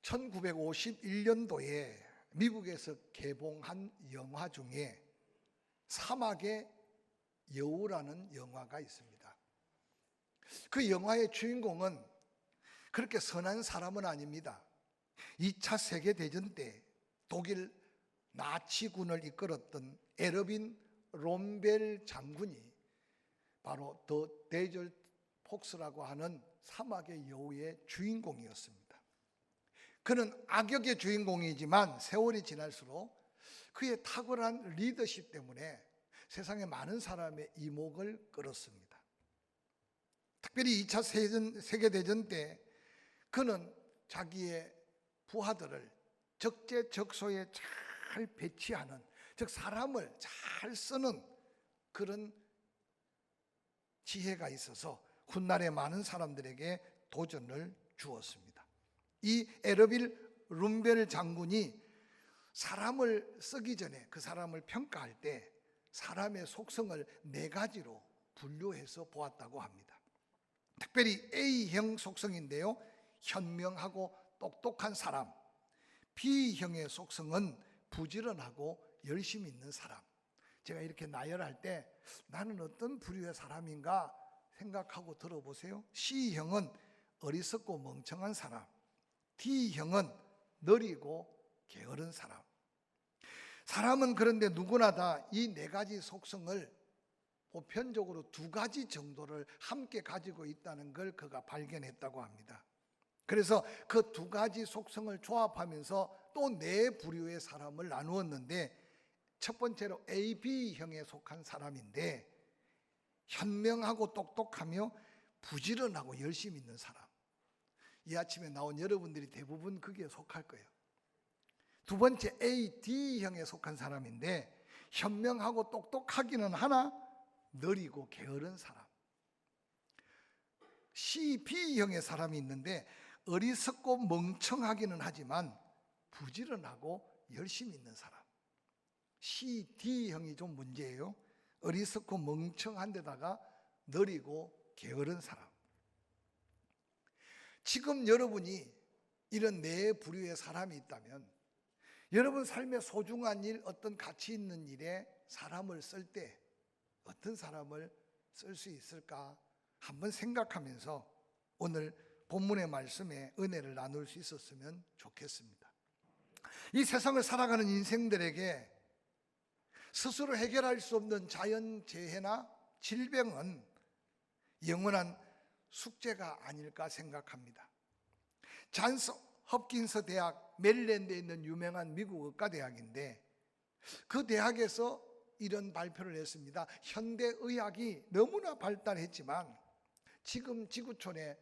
1951년도에 미국에서 개봉한 영화 중에 사막의 여우라는 영화가 있습니다. 그 영화의 주인공은 그렇게 선한 사람은 아닙니다. 2차 세계대전 때 독일 나치군을 이끌었던 에르빈 롬벨 장군이 바로 더 데저트 폭스라고 하는 사막의 여우의 주인공이었습니다. 그는 악역의 주인공이지만 세월이 지날수록 그의 탁월한 리더십 때문에 세상에 많은 사람의 이목을 끌었습니다. 특별히 2차 세계대전 때 그는 자기의 부하들을 적재적소에 잘 배치하는, 즉 사람을 잘 쓰는 그런 지혜가 있어서 훗날에 많은 사람들에게 도전을 주었습니다. 이 에르빌 룸벨 장군이 사람을 쓰기 전에 그 사람을 평가할 때 사람의 속성을 4가지로 분류해서 보았다고 합니다. 특별히 A형 속성인데요, 현명하고 똑똑한 사람. B형의 속성은 부지런하고 열심 있는 사람. 제가 이렇게 나열할 때 나는 어떤 부류의 사람인가 생각하고 들어보세요. C형은 어리석고 멍청한 사람. D형은 느리고 게으른 사람. 사람은 그런데 누구나 다 이 4가지 속성을 보편적으로 2가지 정도를 함께 가지고 있다는 걸 그가 발견했다고 합니다. 그래서 그 2가지 속성을 조합하면서 또 4부류의 사람을 나누었는데, 첫 번째로 AB형에 속한 사람인데 현명하고 똑똑하며 부지런하고 열심히 있는 사람. 이 아침에 나온 여러분들이 대부분 거기에 속할 거예요. 두 번째 AD형에 속한 사람인데 현명하고 똑똑하기는 하나 느리고 게으른 사람. CB형의 사람이 있는데 어리석고 멍청하기는 하지만 부지런하고 열심히 있는 사람. CD형이 좀 문제예요. 어리석고 멍청한 데다가 느리고 게으른 사람. 지금 여러분이 이런 4부류의 사람이 있다면 여러분 삶의 소중한 일, 어떤 가치 있는 일에 사람을 쓸 때 어떤 사람을 쓸 수 있을까 한번 생각하면서 오늘 본문의 말씀에 은혜를 나눌 수 있었으면 좋겠습니다. 이 세상을 살아가는 인생들에게 스스로 해결할 수 없는 자연재해나 질병은 영원한 숙제가 아닐까 생각합니다. 잔스 홉킨스 대학 메릴랜드에 있는 유명한 미국 의과대학인데 그 대학에서 이런 발표를 했습니다. 현대의학이 너무나 발달했지만 지금 지구촌에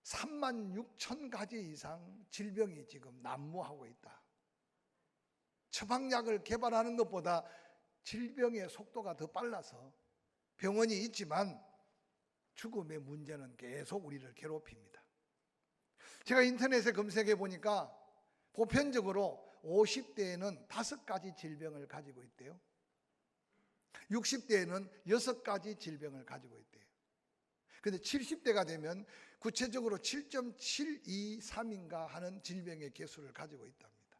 36,000가지 이상 질병이 지금 난무하고 있다. 처방약을 개발하는 것보다 질병의 속도가 더 빨라서 병원이 있지만 죽음의 문제는 계속 우리를 괴롭힙니다. 제가 인터넷에 검색해 보니까 보편적으로 50대에는 5가지 질병을 가지고 있대요. 60대에는 6가지 질병을 가지고 있대요. 그런데 70대가 되면 구체적으로 7.723인가 하는 질병의 개수를 가지고 있답니다.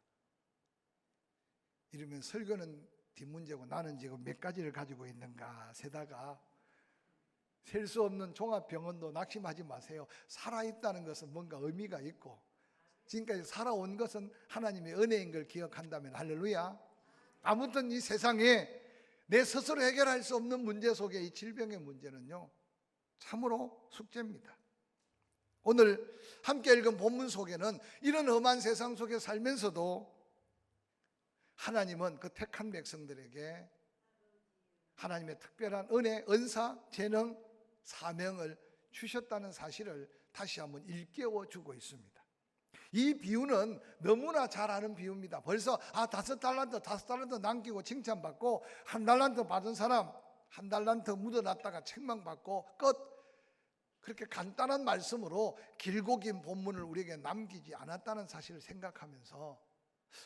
이러면 설교는 뒷문제고 나는 지금 몇 가지를 가지고 있는가 세다가 셀 수 없는 종합병원도 낙심하지 마세요. 살아있다는 것은 뭔가 의미가 있고 지금까지 살아온 것은 하나님의 은혜인 걸 기억한다면 할렐루야. 아무튼 이 세상에 내 스스로 해결할 수 없는 문제 속에 이 질병의 문제는요 참으로 숙제입니다. 오늘 함께 읽은 본문 속에는 이런 험한 세상 속에 살면서도 하나님은 그 택한 백성들에게 하나님의 특별한 은혜, 은사, 재능, 사명을 주셨다는 사실을 다시 한번 일깨워 주고 있습니다. 이 비유는 너무나 잘 아는 비유입니다. 벌써 5달란트 남기고 칭찬받고 1달란트 받은 사람 1달란트 묻어놨다가 책망받고 끝. 그렇게 간단한 말씀으로 길고 긴 본문을 우리에게 남기지 않았다는 사실을 생각하면서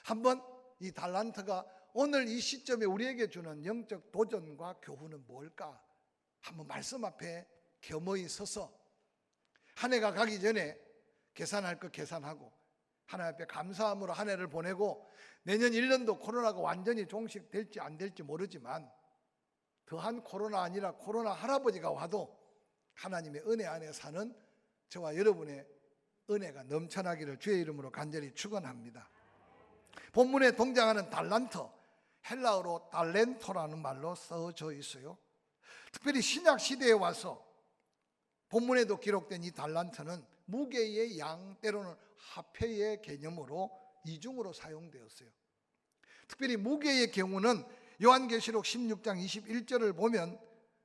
한번 이 달란트가 오늘 이 시점에 우리에게 주는 영적 도전과 교훈은 뭘까? 한번 말씀 앞에 겸허히 서서 한 해가 가기 전에 계산할 것 계산하고 하나님 앞에 감사함으로 한 해를 보내고 내년 1년도 코로나가 완전히 종식될지 안 될지 모르지만 더한 코로나 아니라 코로나 할아버지가 와도 하나님의 은혜 안에 사는 저와 여러분의 은혜가 넘쳐나기를 주의 이름으로 간절히 축원합니다. 본문에 등장하는 달란트, 헬라어로 달렌토라는 말로 써져 있어요. 특별히 신약 시대에 와서 본문에도 기록된 이 달란트는 무게의 양, 때로는 화폐의 개념으로 이중으로 사용되었어요. 특별히 무게의 경우는 요한계시록 16장 21절을 보면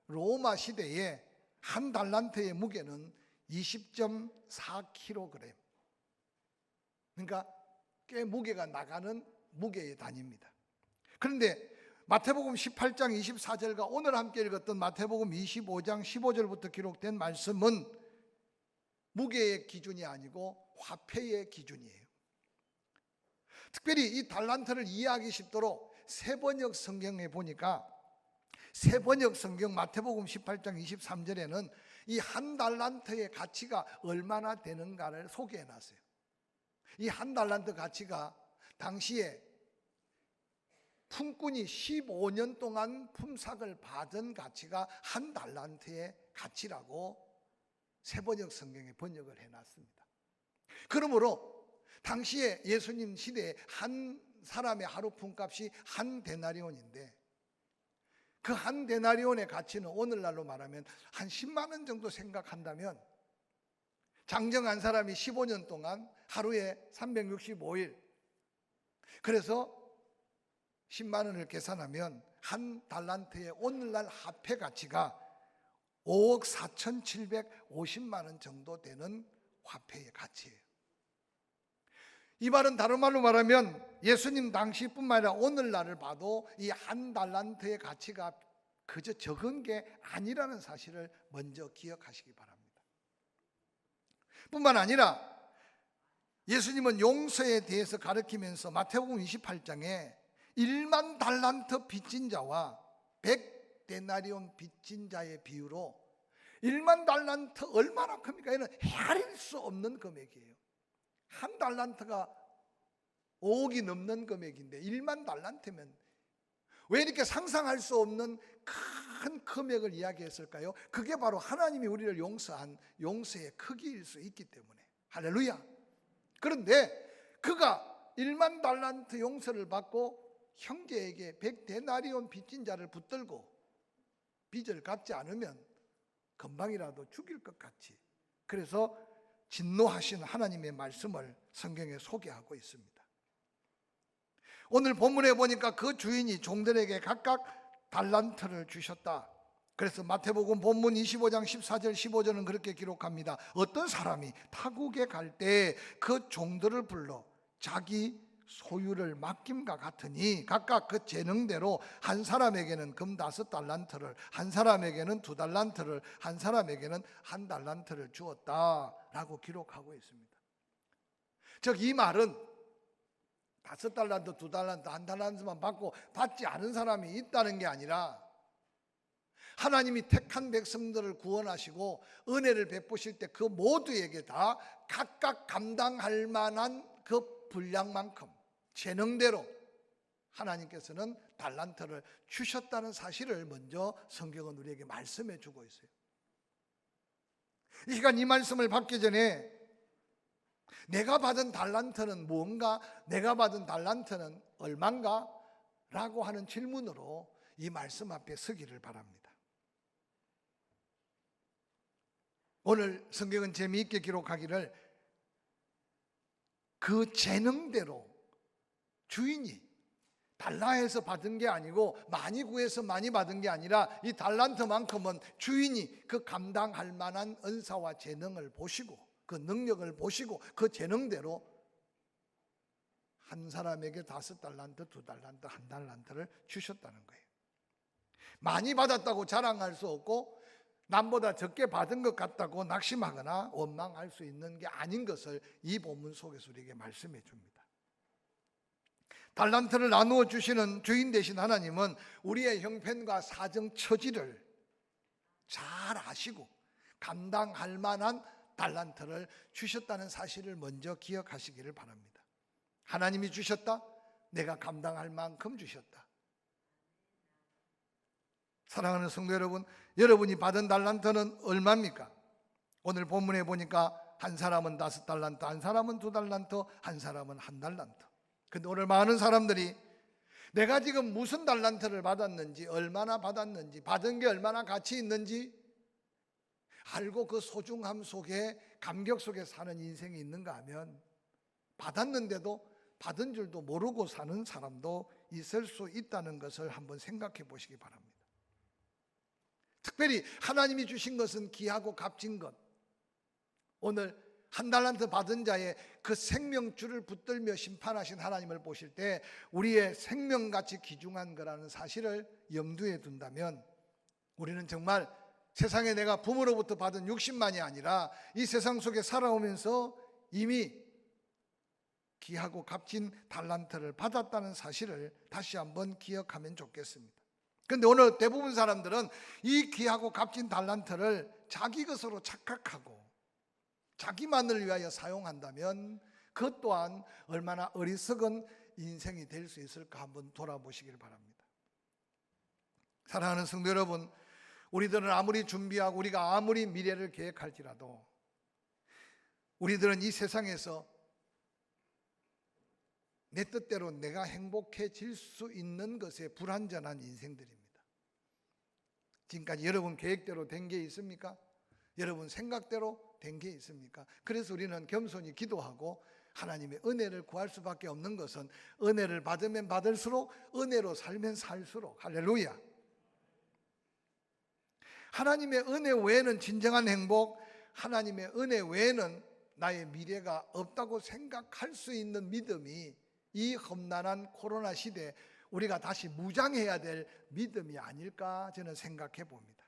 로마 시대에 한 달란트의 무게는 20.4kg, 그러니까 꽤 무게가 나가는 무게의 단위입니다. 그런데 마태복음 18장 24절과 오늘 함께 읽었던 마태복음 25장 15절부터 기록된 말씀은 무게의 기준이 아니고 화폐의 기준이에요. 특별히 이 달란트를 이해하기 쉽도록 세번역 성경에 보니까 세번역 성경 마태복음 18장 23절에는 이 한 달란트의 가치가 얼마나 되는가를 소개해 놨어요. 이 한 달란트 가치가 당시에 품꾼이 15년 동안 품삯을 받은 가치가 한 달란트의 가치라고 세번역 성경에 번역을 해놨습니다. 그러므로 당시에 예수님 시대에 한 사람의 하루 품값이 한 데나리온인데 그 한 데나리온의 가치는 오늘날로 말하면 한 10만 원 정도 생각한다면 장정한 사람이 15년 동안 하루에 365일, 그래서 10만 원을 계산하면 한 달란트의 오늘날 화폐 가치가 5억 4,750만 원 정도 되는 화폐의 가치예요. 이 말은 다른 말로 말하면 예수님 당시뿐만 아니라 오늘날을 봐도 이 한 달란트의 가치가 그저 적은 게 아니라는 사실을 먼저 기억하시기 바랍니다. 뿐만 아니라 예수님은 용서에 대해서 가르치면서 마태복음 28장에 1만 달란트 빚진 자와 100데나리온 빚진 자의 비유로 1만 달란트 얼마나 큽니까? 이는 헤아릴 수 없는 금액이에요. 한 달란트가 5억이 넘는 금액인데 1만 달란트면 왜 이렇게 상상할 수 없는 큰 금액을 이야기했을까요? 그게 바로 하나님이 우리를 용서한 용서의 크기일 수 있기 때문에. 할렐루야. 그런데 그가 1만 달란트 용서를 받고 형제에게 100데나리온 빚진 자를 붙들고 빚을 갚지 않으면 금방이라도 죽일 것 같이, 그래서 진노하신 하나님의 말씀을 성경에 소개하고 있습니다. 오늘 본문에 보니까 그 주인이 종들에게 각각 달란트를 주셨다. 그래서 마태복음 본문 25장 14절 15절은 그렇게 기록합니다. 어떤 사람이 타국에 갈 때 그 종들을 불러 자기 소유를 맡김과 같으니 각각 그 재능대로 한 사람에게는 금 5달란트를, 한 사람에게는 2달란트를, 한 사람에게는 1달란트를 주었다라고 기록하고 있습니다. 즉 이 말은 5달란트, 2달란트, 1달란트만 받고 받지 않은 사람이 있다는 게 아니라 하나님이 택한 백성들을 구원하시고 은혜를 베푸실 때 그 모두에게 다 각각 감당할 만한 그 분량만큼 재능대로 하나님께서는 달란트를 주셨다는 사실을 먼저 성경은 우리에게 말씀해 주고 있어요. 이 시간 이 말씀을 받기 전에 내가 받은 달란트는 무언가, 내가 받은 달란트는 얼만가? 라고 하는 질문으로 이 말씀 앞에 서기를 바랍니다. 오늘 성경은 재미있게 기록하기를 그 재능대로 주인이 달라해서 받은 게 아니고 많이 구해서 많이 받은 게 아니라 이 달란트만큼은 주인이 그 감당할 만한 은사와 재능을 보시고 그 능력을 보시고 그 재능대로 한 사람에게 5달란트, 2달란트, 1달란트를 주셨다는 거예요. 많이 받았다고 자랑할 수 없고 남보다 적게 받은 것 같다고 낙심하거나 원망할 수 있는 게 아닌 것을 이 본문 속에서 우리에게 말씀해 줍니다. 달란트를 나누어 주시는 주인 되신 하나님은 우리의 형편과 사정 처지를 잘 아시고 감당할 만한 달란트를 주셨다는 사실을 먼저 기억하시기를 바랍니다. 하나님이 주셨다. 내가 감당할 만큼 주셨다. 사랑하는 성도 여러분, 여러분이 받은 달란트는 얼마입니까? 오늘 본문에 보니까 한 사람은 5달란트, 한 사람은 2달란트, 한 사람은 1달란트. 근데 오늘 많은 사람들이 내가 지금 무슨 달란트를 받았는지, 얼마나 받았는지, 받은 게 얼마나 가치 있는지 알고 그 소중함 속에, 감격 속에 사는 인생이 있는가 하면 받았는데도 받은 줄도 모르고 사는 사람도 있을 수 있다는 것을 한번 생각해 보시기 바랍니다. 특별히 하나님이 주신 것은 귀하고 값진 것. 오늘 1달란트 받은 자의 그 생명줄을 붙들며 심판하신 하나님을 보실 때 우리의 생명같이 귀중한 거라는 사실을 염두에 둔다면 우리는 정말 세상에 내가 부모로부터 받은 60만이 아니라 이 세상 속에 살아오면서 이미 귀하고 값진 달란트를 받았다는 사실을 다시 한번 기억하면 좋겠습니다. 그런데 오늘 대부분 사람들은 이 귀하고 값진 달란트를 자기 것으로 착각하고 자기만을 위하여 사용한다면 그것 또한 얼마나 어리석은 인생이 될 수 있을까 한번 돌아보시길 바랍니다. 사랑하는 성도 여러분, 우리들은 아무리 준비하고 우리가 아무리 미래를 계획할지라도 우리들은 이 세상에서 내 뜻대로 내가 행복해질 수 있는 것에 불완전한 인생들입니다. 지금까지 여러분 계획대로 된 게 있습니까? 여러분 생각대로 된 게 있습니까? 그래서 우리는 겸손히 기도하고 하나님의 은혜를 구할 수밖에 없는 것은 은혜를 받으면 받을수록 은혜로 살면 살수록, 할렐루야. 하나님의 은혜 외에는 진정한 행복, 하나님의 은혜 외에는 나의 미래가 없다고 생각할 수 있는 믿음이 이 험난한 코로나 시대에 우리가 다시 무장해야 될 믿음이 아닐까 저는 생각해 봅니다.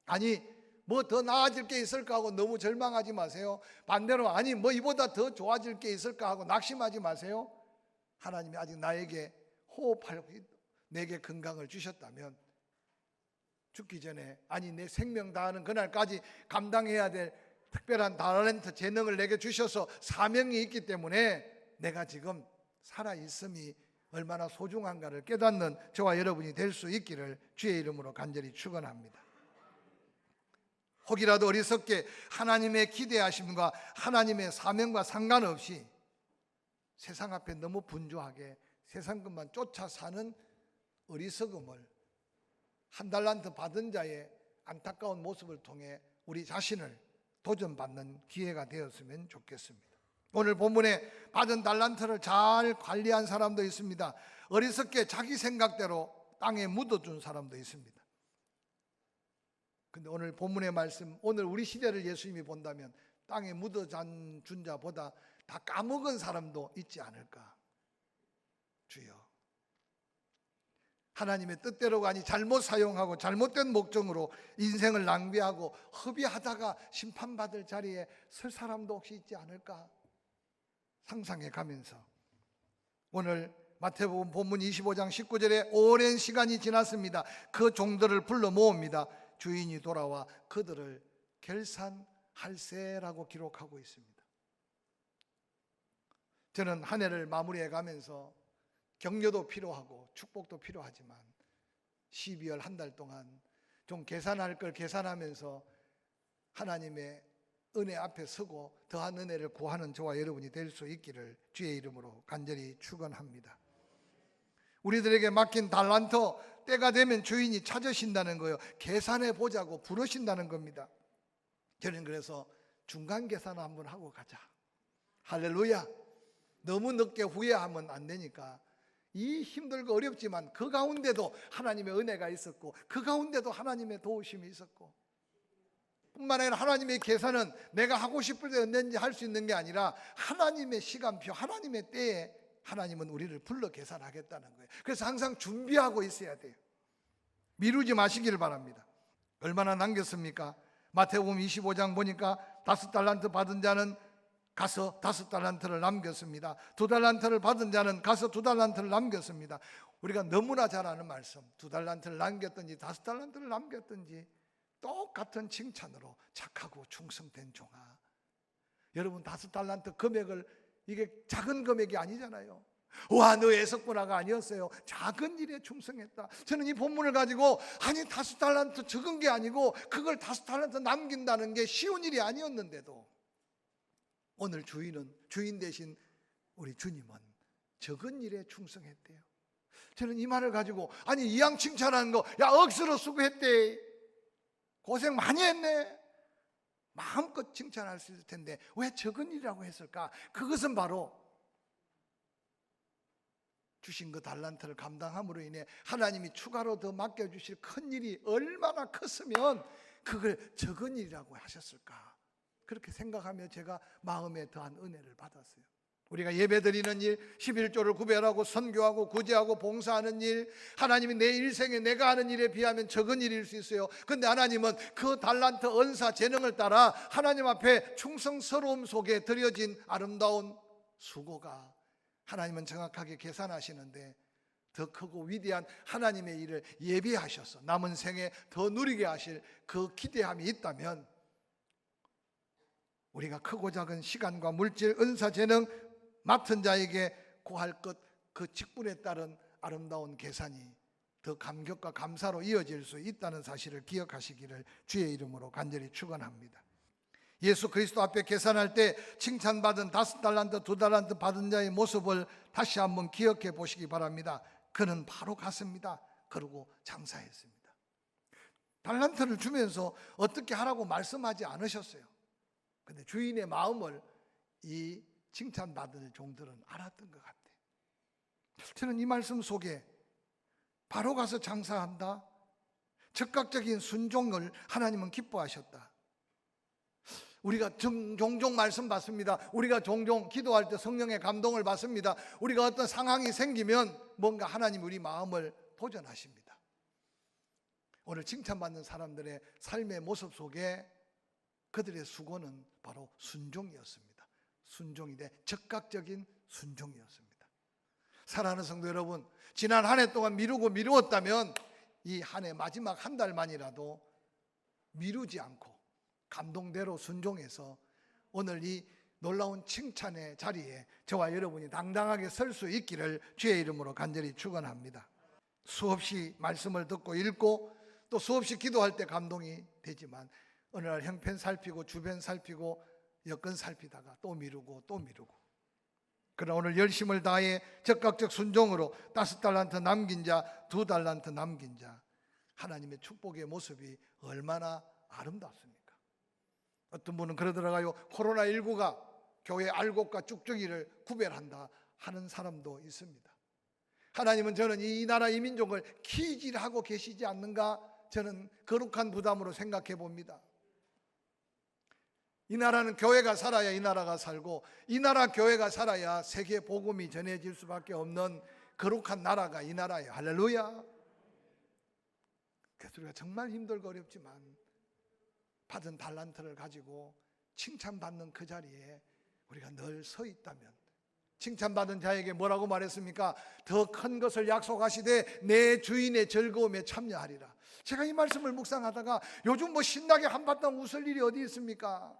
아니 뭐 더 나아질 게 있을까 하고 너무 절망하지 마세요. 반대로 아니 뭐 이보다 더 좋아질 게 있을까 하고 낙심하지 마세요. 하나님이 아직 나에게 호흡할 내게 건강을 주셨다면 죽기 전에 아니 내 생명 다하는 그날까지 감당해야 될 특별한 달란트 재능을 내게 주셔서 사명이 있기 때문에 내가 지금 살아있음이 얼마나 소중한가를 깨닫는 저와 여러분이 될 수 있기를 주의 이름으로 간절히 축원합니다. 혹이라도 어리석게 하나님의 기대하심과 하나님의 사명과 상관없이 세상 앞에 너무 분주하게 세상 것만 쫓아 사는 어리석음을 1달란트 받은 자의 안타까운 모습을 통해 우리 자신을 도전받는 기회가 되었으면 좋겠습니다. 오늘 본문에 받은 달란트를 잘 관리한 사람도 있습니다. 어리석게 자기 생각대로 땅에 묻어준 사람도 있습니다. 근데 오늘 본문의 말씀, 오늘 우리 시대를 예수님이 본다면 땅에 묻어준 자보다 다 까먹은 사람도 있지 않을까. 주여, 하나님의 뜻대로가 아니 잘못 사용하고 잘못된 목적으로 인생을 낭비하고 허비하다가 심판받을 자리에 설 사람도 혹시 있지 않을까 상상해 가면서 오늘 마태복음 본문 25장 19절에 오랜 시간이 지났습니다. 그 종들을 불러 모읍니다. 주인이 돌아와 그들을 결산할세라고 기록하고 있습니다. 저는 한 해를 마무리해 가면서 격려도 필요하고 축복도 필요하지만 12월 한 달 동안 좀 계산할 걸 계산하면서 하나님의 은혜 앞에 서고 더한 은혜를 구하는 저와 여러분이 될 수 있기를 주의 이름으로 간절히 축원합니다. 우리들에게 맡긴 달란트 때가 되면 주인이 찾으신다는 거예요. 계산해 보자고 부르신다는 겁니다. 저는 그래서 중간 계산 한번 하고 가자. 할렐루야. 너무 늦게 후회하면 안 되니까 이 힘들고 어렵지만 그 가운데도 하나님의 은혜가 있었고 그 가운데도 하나님의 도우심이 있었고 뿐만 아니라 하나님의 계산은 내가 하고 싶을 때 언제든지 할 수 있는 게 아니라 하나님의 시간표, 하나님의 때에 하나님은 우리를 불러 계산하겠다는 거예요. 그래서 항상 준비하고 있어야 돼요. 미루지 마시기를 바랍니다. 얼마나 남겼습니까? 마태복음 25장 보니까 5달란트 받은 자는 가서 5달란트를 남겼습니다. 2달란트를 받은 자는 가서 2달란트를 남겼습니다. 우리가 너무나 잘 아는 말씀, 2달란트를 남겼든지 5달란트를 남겼든지 똑같은 칭찬으로 착하고 충성된 종아. 여러분 5달란트 금액을 이게 작은 금액이 아니잖아요. 와, 너 애석구나가 아니었어요. 작은 일에 충성했다. 저는 이 본문을 가지고 아니 5달란트 적은 게 아니고 그걸 5달란트 남긴다는 게 쉬운 일이 아니었는데도 오늘 주인 대신 우리 주님은 적은 일에 충성했대요. 저는 이 말을 가지고 아니 이왕 칭찬하는 거, 야 억수로 수고했대, 고생 많이 했네, 마음껏 칭찬할 수 있을 텐데 왜 적은 일이라고 했을까? 그것은 바로 주신 그 달란트를 감당함으로 인해 하나님이 추가로 더 맡겨주실 큰 일이 얼마나 컸으면 그걸 적은 일이라고 하셨을까? 그렇게 생각하며 제가 마음에 더한 은혜를 받았어요. 우리가 예배드리는 일, 11조를 구별하고 선교하고 구제하고 봉사하는 일, 하나님이 내 일생에 내가 하는 일에 비하면 적은 일일 수 있어요. 그런데 하나님은 그 달란트, 은사, 재능을 따라 하나님 앞에 충성스러움 속에 드려진 아름다운 수고가 하나님은 정확하게 계산하시는데 더 크고 위대한 하나님의 일을 예비하셔서 남은 생에 더 누리게 하실 그 기대함이 있다면 우리가 크고 작은 시간과 물질, 은사, 재능 맡은 자에게 구할 것, 그 직분에 따른 아름다운 계산이 더 감격과 감사로 이어질 수 있다는 사실을 기억하시기를 주의 이름으로 간절히 축원합니다. 예수 그리스도 앞에 계산할 때 칭찬받은 5달란트, 2달란트 받은 자의 모습을 다시 한번 기억해 보시기 바랍니다. 그는 바로 갔습니다. 그러고 장사했습니다. 달란트를 주면서 어떻게 하라고 말씀하지 않으셨어요. 근데 주인의 마음을 이 칭찬받을 종들은 알았던 것 같아요. 저는 이 말씀 속에 바로 가서 장사한다, 즉각적인 순종을 하나님은 기뻐하셨다. 우리가 종종 말씀 받습니다. 우리가 종종 기도할 때 성령의 감동을 받습니다. 우리가 어떤 상황이 생기면 뭔가 하나님 우리 마음을 도전하십니다. 오늘 칭찬받는 사람들의 삶의 모습 속에 그들의 수고는 바로 순종이었습니다. 순종이 돼 즉각적인 순종이었습니다. 사랑하는 성도 여러분, 지난 한 해 동안 미루었다면 이 한 해 마지막 한 달만이라도 미루지 않고 감동대로 순종해서 오늘 이 놀라운 칭찬의 자리에 저와 여러분이 당당하게 설 수 있기를 주의 이름으로 간절히 축원합니다. 수없이 말씀을 듣고 읽고 또 수없이 기도할 때 감동이 되지만 어느 날 형편 살피고 주변 살피고 여건 살피다가 또 미루고 그러나 오늘 열심을 다해 적극적 순종으로 5달란트 남긴 자, 2달란트 남긴 자, 하나님의 축복의 모습이 얼마나 아름답습니까? 어떤 분은 그러더라고요. 코로나19가 교회 알곡과 쭉쭉이를 구별한다 하는 사람도 있습니다. 하나님은 저는 이 나라 이 민족을 키질하고 계시지 않는가, 저는 거룩한 부담으로 생각해 봅니다. 이 나라는 교회가 살아야 이 나라가 살고, 이 나라 교회가 살아야 세계 복음이 전해질 수밖에 없는 거룩한 나라가 이 나라예요. 할렐루야. 그래서 우리가 정말 힘들고 어렵지만 받은 달란트를 가지고 칭찬받는 그 자리에 우리가 늘 서 있다면, 칭찬받은 자에게 뭐라고 말했습니까? 더 큰 것을 약속하시되 내 주인의 즐거움에 참여하리라. 제가 이 말씀을 묵상하다가 요즘 뭐 신나게 한바탕 웃을 일이 어디 있습니까?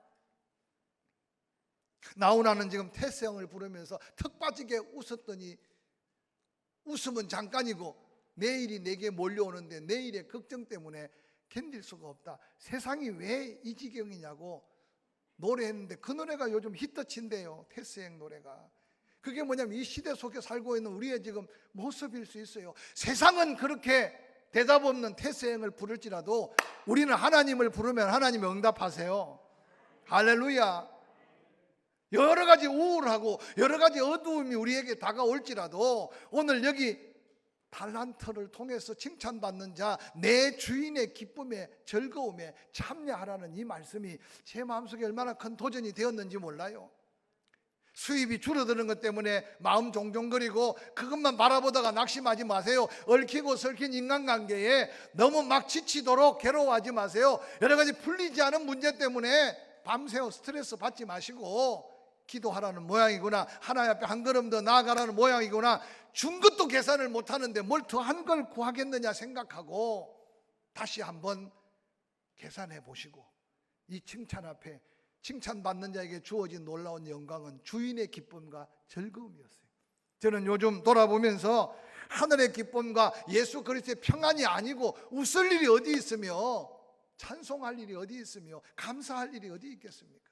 나훈아는 지금 태세형을 부르면서 턱 빠지게 웃었더니 웃음은 잠깐이고 내일이 내게 몰려오는데 내일의 걱정 때문에 견딜 수가 없다. 세상이 왜 이 지경이냐고 노래했는데 그 노래가 요즘 히트친대요. 태세형 노래가. 그게 뭐냐면 이 시대 속에 살고 있는 우리의 지금 모습일 수 있어요. 세상은 그렇게 대답 없는 태세형을 부를지라도 우리는 하나님을 부르면 하나님이 응답하세요. 할렐루야. 여러 가지 우울하고 여러 가지 어두움이 우리에게 다가올지라도 오늘 여기 달란트를 통해서 칭찬받는 자, 내 주인의 기쁨에 즐거움에 참여하라는 이 말씀이 제 마음속에 얼마나 큰 도전이 되었는지 몰라요. 수입이 줄어드는 것 때문에 마음 종종거리고 그것만 바라보다가 낙심하지 마세요. 얽히고 설킨 인간관계에 너무 막 지치도록 괴로워하지 마세요. 여러 가지 풀리지 않은 문제 때문에 밤새워 스트레스 받지 마시고 기도하라는 모양이구나, 하나님 앞에 한 걸음 더 나아가라는 모양이구나, 준 것도 계산을 못하는데 뭘 더 한 걸 구하겠느냐 생각하고 다시 한번 계산해 보시고 이 칭찬 앞에 칭찬받는 자에게 주어진 놀라운 영광은 주인의 기쁨과 즐거움이었어요. 저는 요즘 돌아보면서 하늘의 기쁨과 예수 그리스도의 평안이 아니고 웃을 일이 어디 있으며 찬송할 일이 어디 있으며 감사할 일이 어디 있겠습니까?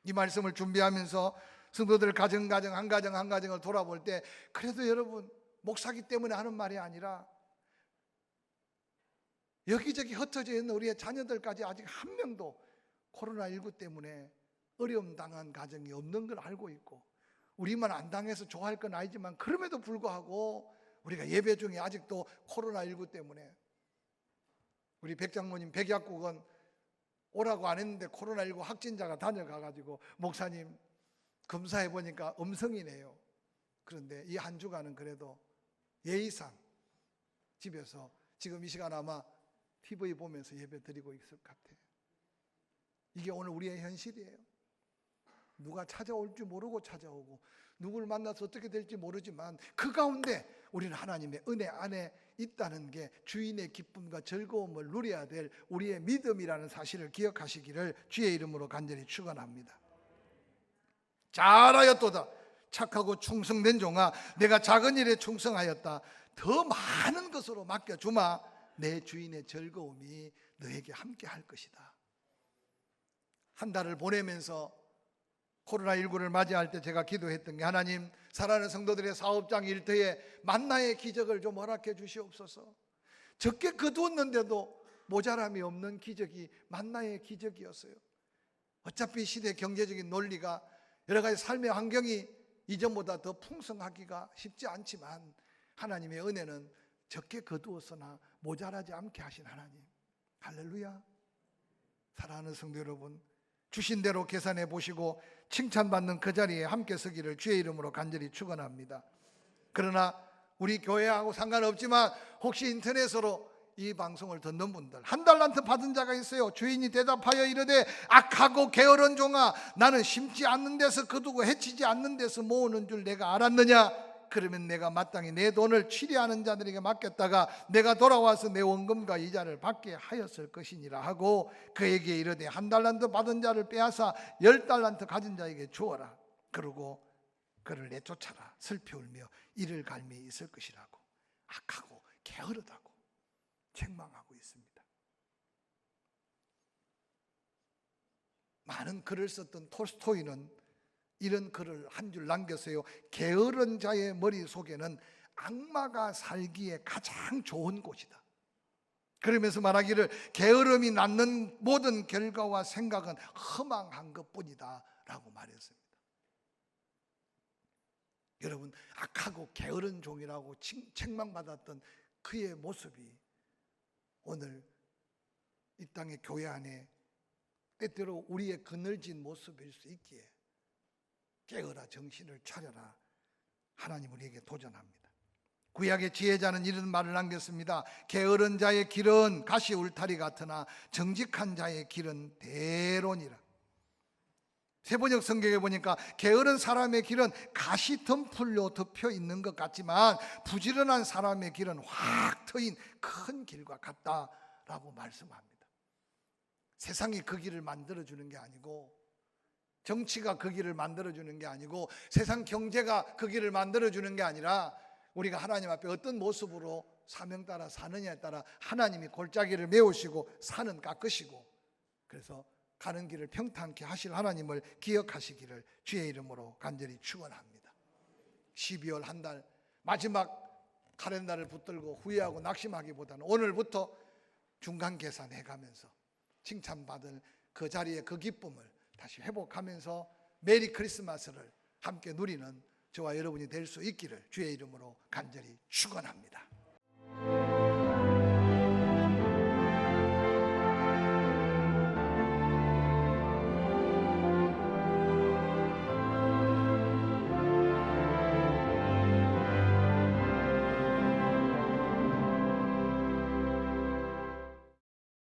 이 말씀을 준비하면서 성도들 가정 한 가정을 돌아볼 때, 그래도 여러분, 목사기 때문에 하는 말이 아니라 여기저기 흩어져 있는 우리의 자녀들까지 아직 한 명도 코로나19 때문에 어려움 당한 가정이 없는 걸 알고 있고, 우리만 안 당해서 좋아할 건 아니지만 그럼에도 불구하고 우리가 예배 중에 아직도 코로나19 때문에, 우리 백장모님 백약국은 오라고 안 했는데 코로나19 확진자가 다녀가가지고 목사님 검사해 보니까 음성이네요. 그런데 이 한 주간은 그래도 예의상 집에서 지금 이 시간 아마 TV 보면서 예배 드리고 있을 것 같아요. 이게 오늘 우리의 현실이에요. 누가 찾아올지 모르고 찾아오고 누구를 만나서 어떻게 될지 모르지만 그 가운데 우리는 하나님의 은혜 안에 있다는 게 주인의 기쁨과 즐거움을 누려야 될 우리의 믿음이라는 사실을 기억하시기를 주의 이름으로 간절히 축원합니다. 잘하였도다 착하고 충성된 종아, 내가 작은 일에 충성하였다. 더 많은 것으로 맡겨주마. 내 주인의 즐거움이 너에게 함께 할 것이다. 한 달을 보내면서 코로나19를 맞이할 때 제가 기도했던 게, 하나님, 사랑하는 성도들의 사업장 일터에 만나의 기적을 좀 허락해 주시옵소서. 적게 거두었는데도 모자람이 없는 기적이 만나의 기적이었어요. 어차피 시대 경제적인 논리가, 여러 가지 삶의 환경이 이전보다 더 풍성하기가 쉽지 않지만 하나님의 은혜는 적게 거두었으나 모자라지 않게 하신 하나님. 할렐루야. 사랑하는 성도 여러분, 주신 대로 계산해 보시고 칭찬받는 그 자리에 함께 서기를 주의 이름으로 간절히 축원합니다. 그러나 우리 교회하고 상관없지만 혹시 인터넷으로 이 방송을 듣는 분들, 한 달란트 받은 자가 있어요. 주인이 대답하여 이르되, 악하고 게으른 종아, 나는 심지 않는 데서 거두고 해치지 않는 데서 모으는 줄 내가 알았느냐? 그러면 내가 마땅히 내 돈을 취리하는 자들에게 맡겼다가 내가 돌아와서 내 원금과 이자를 받게 하였을 것이니라 하고, 그에게 이르되, 한 달란트 받은 자를 빼앗아 10달란트 가진 자에게 주어라. 그러고 그를 내쫓아라. 슬피 울며 이를 갈미 있을 것이라고. 악하고 게으르다고 책망하고 있습니다. 많은 글을 썼던 톨스토이는 이런 글을 한 줄 남겼어요. 게으른 자의 머릿속에는 악마가 살기에 가장 좋은 곳이다. 그러면서 말하기를, 게으름이 낳는 모든 결과와 생각은 허망한 것뿐이다 라고 말했습니다. 여러분, 악하고 게으른 종이라고 책망받았던 그의 모습이 오늘 이 땅의 교회 안에 때때로 우리의 그늘진 모습일 수 있기에 깨어라, 정신을 차려라. 하나님 우리에게 도전합니다. 구약의 지혜자는 이런 말을 남겼습니다. 게으른 자의 길은 가시 울타리 같으나 정직한 자의 길은 대론이라. 세번역 성경에 보니까 게으른 사람의 길은 가시 덤불로 덮여 있는 것 같지만 부지런한 사람의 길은 확 트인 큰 길과 같다라고 말씀합니다. 세상이 그 길을 만들어주는 게 아니고, 정치가 그 길을 만들어주는 게 아니고, 세상 경제가 그 길을 만들어주는 게 아니라, 우리가 하나님 앞에 어떤 모습으로 사명 따라 사느냐에 따라 하나님이 골짜기를 메우시고 산은 깎으시고, 그래서 가는 길을 평탄케 하실 하나님을 기억하시기를 주의 이름으로 간절히 축원합니다. 12월 한 달 마지막 카렌다를 붙들고 후회하고 낙심하기보다는 오늘부터 중간 계산해 가면서 칭찬받을 그 자리에 그 기쁨을 다시 회복하면서 메리 크리스마스를 함께 누리는 저와 여러분이 될 수 있기를 주의 이름으로 간절히 축원합니다.